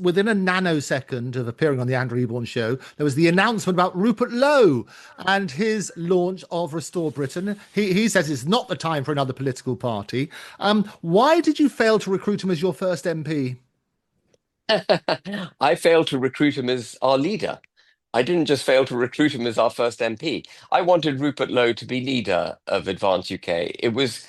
within a nanosecond of appearing on the Andrew Eborn Show, there was the announcement about Rupert Lowe and his launch of Restore Britain. He says it's not the time for another political party. Why did you fail to recruit him as your first MP? I failed to recruit him as our leader. I didn't just fail to recruit him as our first MP. I wanted Rupert Lowe to be leader of Advance UK. It was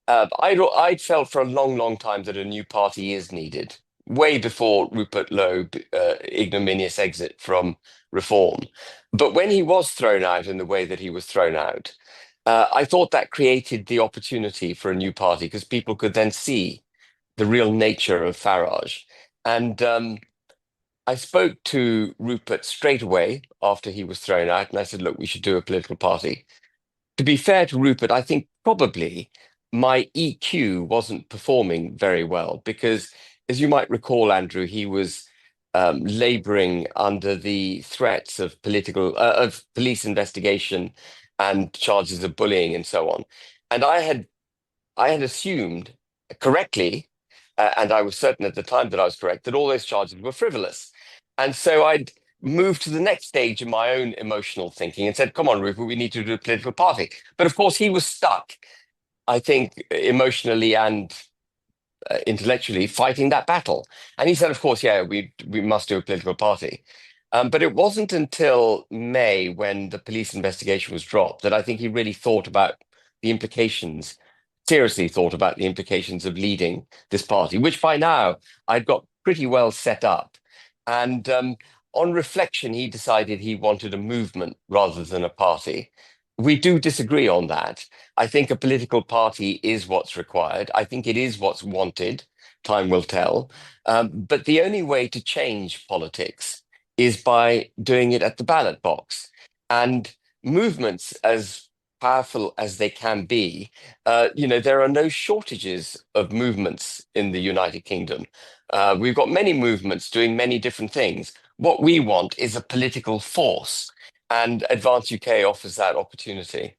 I'd felt for a long, long time that a new party is needed, way before Rupert Lowe ignominious exit from Reform. But when he was thrown out in the way that he was thrown out, I thought that created the opportunity for a new party because people could then see the real nature of Farage. And I spoke to Rupert straight away after he was thrown out, and I said, look, we should do a political party. To be fair to Rupert, I think probably my EQ wasn't performing very well because, as you might recall, Andrew, he was laboring under the threats of of police investigation and charges of bullying and so on. And I had assumed correctly, and I was certain at the time that I was correct, that all those charges were frivolous. And so I'd moved to the next stage in my own emotional thinking and said, come on, Rupert, we need to do a political party. But of course, he was stuck, I think, emotionally and intellectually fighting that battle. And he said, of course, yeah, we must do a political party. But it wasn't until May, when the police investigation was dropped, that I think he really thought about the implications, seriously thought about the implications of leading this party, which by now I'd got pretty well set up. And on reflection, he decided he wanted a movement rather than a party. We do disagree on that. I think a political party is what's required. I think it is what's wanted. Time will tell. But the only way to change politics is by doing it at the ballot box. And movements, as powerful as they can be, there are no shortages of movements in the United Kingdom. We've got many movements doing many different things. What we want is a political force, and Advance UK offers that opportunity.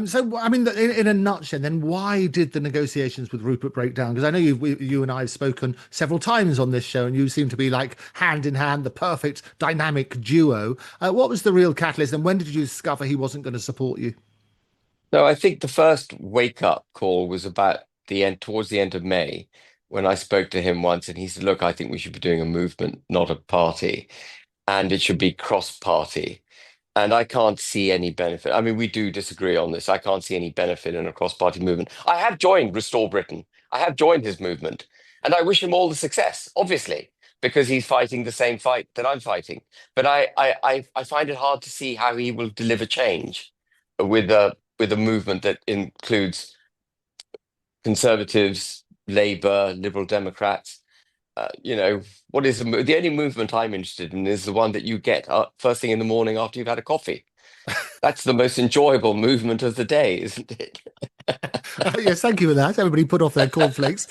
So, I mean, in a nutshell, then why did the negotiations with Rupert break down? Because I know you and I have spoken several times on this show, and you seem to be like hand in hand, the perfect dynamic duo. What was the real catalyst, and when did you discover he wasn't going to support you? No, I think the first wake up call was about towards the end of May, when I spoke to him once, and he said, "Look, I think we should be doing a movement, not a party, and it should be cross-party." And I can't see any benefit. I mean, we do disagree on this. I can't see any benefit in a cross-party movement. I have joined Restore Britain. I have joined his movement, and I wish him all the success, obviously, because he's fighting the same fight that I'm fighting. But I find it hard to see how he will deliver change with a movement that includes Conservatives, Labour, Liberal Democrats. What is the only movement I'm interested in is the one that you get first thing in the morning after you've had a coffee. That's the most enjoyable movement of the day, isn't it? Yes, thank you for that. Everybody put off their cornflakes.